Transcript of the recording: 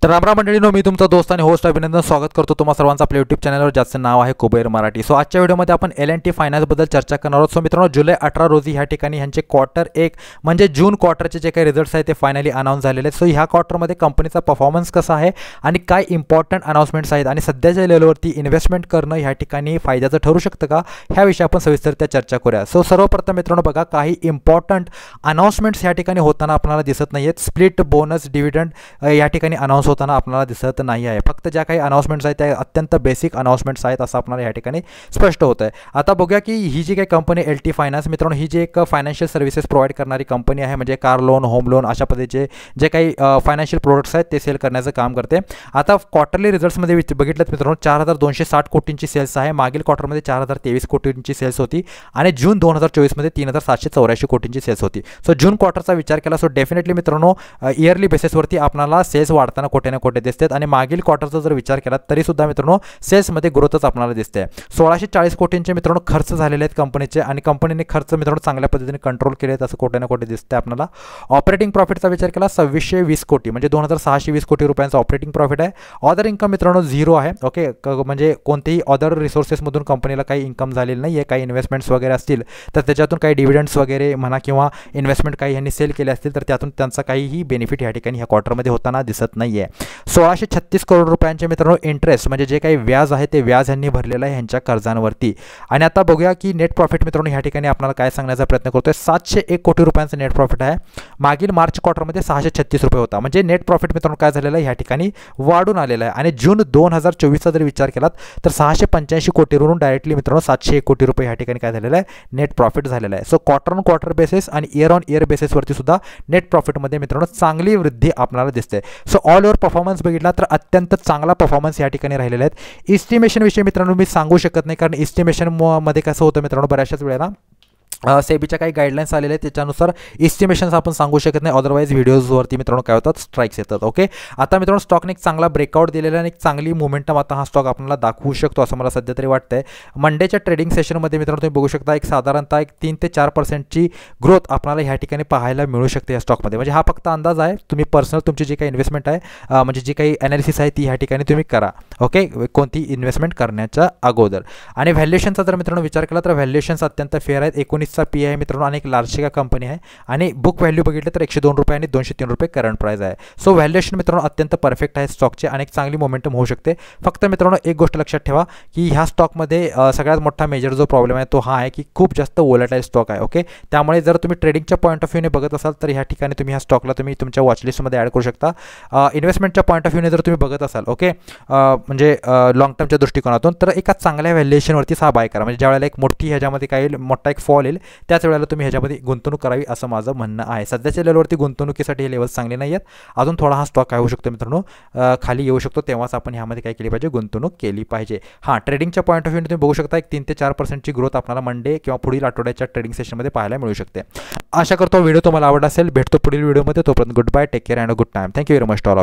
तर रामराम मंडळींनो, मी तुमचा दोस्त आणि होस्ट अभिनंदन स्वागत करतो तुम्हा सर्वांचं आपल्या यूट्यूब चॅनलवर, ज्याचं नाव आहे कुबेर मराठी. सो आजच्या व्हिडिओमध्ये आपण L&T फायनान्सबद्दल चर्चा करणार आहोत. सो मित्रांनो, जुलै 18 रोजी ह्या ठिकाणी ह्यांचे क्वार्टर 1 म्हणजे जून क्वार्टरचे जे काही रिझल्ट्स आहेत ते फायनली अनाऊन्स झालेले आहेत. सो ह्या क्वार्टरमध्ये कंपनीचा परफॉर्मन्स कसा आहे आणि काय इम्पॉर्टंट अनाउन्समेंट्स आहेत आणि सध्याच्या लेवलवरती इन्व्हेस्टमेंट करणं ह्या ठिकाणी फायद्याचं ठरू शकतं का, ह्याविषयी आपण सविस्तर त्या चर्चा करूया. सो सर्वप्रथम मित्रांनो बघा, काही इम्पॉर्टंट अनाउन्समेंट्स ह्या ठिकाणी होताना आपल्याला दिसत नाही आहेत. स्प्लिट बोनस डिव्हिडंड या ठिकाणी अनाउन्स होताना आपल्याला दिसत नाही आहे. फक्त ज्या काही अनाउन्समेंट्स आहेत त्या अत्यंत बेसिक अनाउन्समेंट्स आहेत असं आपल्याला या ठिकाणी स्पष्ट होतं आहे. आता बघूया की ही जी काही कंपनी L&T फायनान्स मित्रांनो, ही जी एक फायनान्शियल सर्व्हिसेस प्रोव्हाइड करणारी कंपनी आहे. म्हणजे कार लोन, होम लोन अशा पद्धतीचे जे काही फायनान्शियल प्रोडक्ट्स आहेत ते सेल करण्याचं काम करते. आता क्वार्टरली रिझल्ट्समध्ये बघितलं मित्रांनो, 4260 कोटींची सेल्स आहे. मागील क्वार्टरमध्ये 4023 कोटींची सेल्स होती आणि जून 2024मध्ये 3784 कोटींची सेल्स होती. सो जून क्वार्टरचा विचार केला सो डेफिनेटली मित्रांनो इयरली बेसिसवरती आपल्याला सेल्स वाढताना कुठे ना कुठे दिसतात आणि मागील क्वार्टरचा जर विचार केला तरी सुद्धा मित्रांनो सेल्समध्ये ग्रोथच आपल्याला दिसते. 1640 कोटींचे मित्रांनो खर्च झालेले आहेत कंपनीचे आणि कंपनीने खर्च मित्रांनो चांगल्या पद्धतीने कंट्रोल केले आहेत असं कुठे ना कुठे दिसते आपल्याला. ऑपरेटिंग प्रॉफिटचा विचार केला 2620 कोटी म्हणजे 2620 कोटी रुपयांचा ऑपरेटिंग प्रॉफिट आहे. अदर इन्कम मित्रांनो झिरो आहे. ओके, म्हणजे कोणतेही अदर रिसोर्सेसमधून कंपनीला काही इन्कम झालेलं नाही आहे. काही इन्व्हेस्टमेंट्स वगैरे असतील तर त्याच्यातून काही डिव्हिडंड्स वगैरे म्हणा किंवा इन्व्हेस्टमेंट काही यांनी सेल केले असतील तर त्यातून त्यांचा काहीही बेनिफिट या ठिकाणी ह्या क्वार्टरमध्ये होताना दिसत नाही आहे. 1636 करोड रुपयांचे मित्रांनो इंटरेस्ट म्हणजे जे काही व्याज आहे ते व्याज यांनी भरलेलं आहे ह्यांच्या कर्जांवरती. आणि आता बघूया की नेट प्रॉफिट मित्रांनो ह्या ठिकाणी आपल्याला काय सांगण्याचा प्रयत्न करतोय. 701 कोटी रुपयांचं नेट प्रॉफिट आहे. मागील मार्च क्वार्टरमध्ये 636 रुपये होता. म्हणजे नेट प्रॉफिट मित्रांनो काय झालेलं आहे ह्या ठिकाणी वाढून आलेलं आहे. आणि जून 2024चा जर विचार केलात तर 685 कोटीवरून डायरेक्टली मित्रांनो 701 कोटी रुपये ह्या ठिकाणी काय झालेलं आहे नेट प्रॉफिट झालेलं आहे. So quarter on quarter basis आणि इयर ऑन इयर बेसिसवरती सुद्धा नेट प्रॉफिटमध्ये मित्रांनो चांगली वृद्धी आपल्याला दिसते. सो ऑल ओव्हर परफॉर्मन्स बघितला तर अत्यंत चांगला परफॉर्मन्स या ठिकाणी राहिलेले आहेत. इस्टिमेशनविषयी मित्रांनो मी सांगू शकत नाही, कारण इस्टिमेशनमध्ये कसं होतं मित्रांनो बऱ्याचशाच वेळेला सेबीच्या काही गाईडलाईन्स आलेले आहेत त्याच्यानुसार इस्टिमेशन्स आपण सांगू शकत नाही. अदरवाईज व्हिडिओजवरती मित्रांनो काय होतात स्ट्राईक्स येतात. ओके, आता मित्रांनो स्टॉकने एक चांगला ब्रेकआउट दिलेला आणि एक चांगली मोमेंटम आता हा स्टॉक आपल्याला दाखवू शकतो असं मला सध्या तरी वाटतंय. मंडेच्या ट्रेडिंग सेशनमध्ये मित्रांनो तुम्ही बघू शकता एक साधारणतः 3 ते 4% ग्रोथ आपल्याला ह्या ठिकाणी पाहायला मिळू शकते या स्टॉकमध्ये. म्हणजे हा फक्त अंदाज आहे. तुम्ही पर्सनल तुमची जी काही इन्व्हेस्टमेंट आहे म्हणजे जी काही ॲनालिसिस आहे ती ह्या ठिकाणी तुम्ही करा. ओके, कोणती इन्व्हेस्टमेंट करण्याच्या अगोदर. आणि व्हॅल्युएशनचा जर मित्रांनो विचार केला तर व्हॅल्युएशन्स अत्यंत फेअर आहेत. 19चा पी आहे मित्रांनो आणि एक लार्ज कॅप कंपनी आहे आणि बुक व्हॅल्यू बघितलं तर 102 रुपये आणि 203 रुपये करंट प्राइस आहे. सो व्हॅल्युएशन मित्रांनो अत्यंत परफेक्ट आहे स्टॉकचे आणि एक चांगली मोमेंटम होऊ शकते. फक्त मित्रांनो एक गोष्ट लक्षात ठेवा की ह्या स्टॉकमध्ये सगळ्यात मोठा मेजर जो प्रॉब्लेम आहे तो हा आहे की खूप जास्त वोलेटाईल स्टॉक आहे. ओके, त्यामुळे जर तुम्ही ट्रेडिंगच्या पॉईंट ऑफ व्ह्यूने बघत असाल तर ह्या ठिकाणी तुम्ही ह्या स्टॉकला तुम्ही तुमच्या वॉचलिस्टमध्ये ॲड करू शकता. इन्व्हेस्टमेंटच्या पॉईंट ऑफ व्ह्यूने जर तुम्ही बघत असाल ओके म्हणजे लॉंग टर्मच्या दृष्टिकोनातून तर एका चांगल्या व्हॅल्युएशनवरती हा बाय करा. म्हणजे ज्या वेळेला एक मोठी ह्याच्यामध्ये काही मोठा एक फॉल येईल त्याच वेळेला तुम्ही ह्याच्यामध्ये गुंतवणूक करावी असं माझं म्हणणं आहे. सध्याच्या लेवलवरती गुंतवणुकीसाठी हे लेवल्स चांगले नाही आहेत. अजून थोडा हा स्टॉक काय होऊ शकतो मित्रांनो खाली येऊ शकतो, तेव्हाच आपण ह्यामध्ये काय केली पाहिजे गुंतवणूक केली पाहिजे. हां, ट्रेडिंगच्या पॉईंट ऑफ व्ह्यूने तुम्ही बघू शकता एक 3 ते 4% ग्रोथ आपल्याला मंडे किंवा पुढील आठवड्याच्या ट्रेडिंग सेशनमध्ये पाहायला मिळू शकते. आशा करतो व्हिडिओ तुम्हाला आवडला असेल. भेटतो पुढील व्हिडिओमध्ये. तोपर्यंत good bye, take care and good time. Thank you very much all of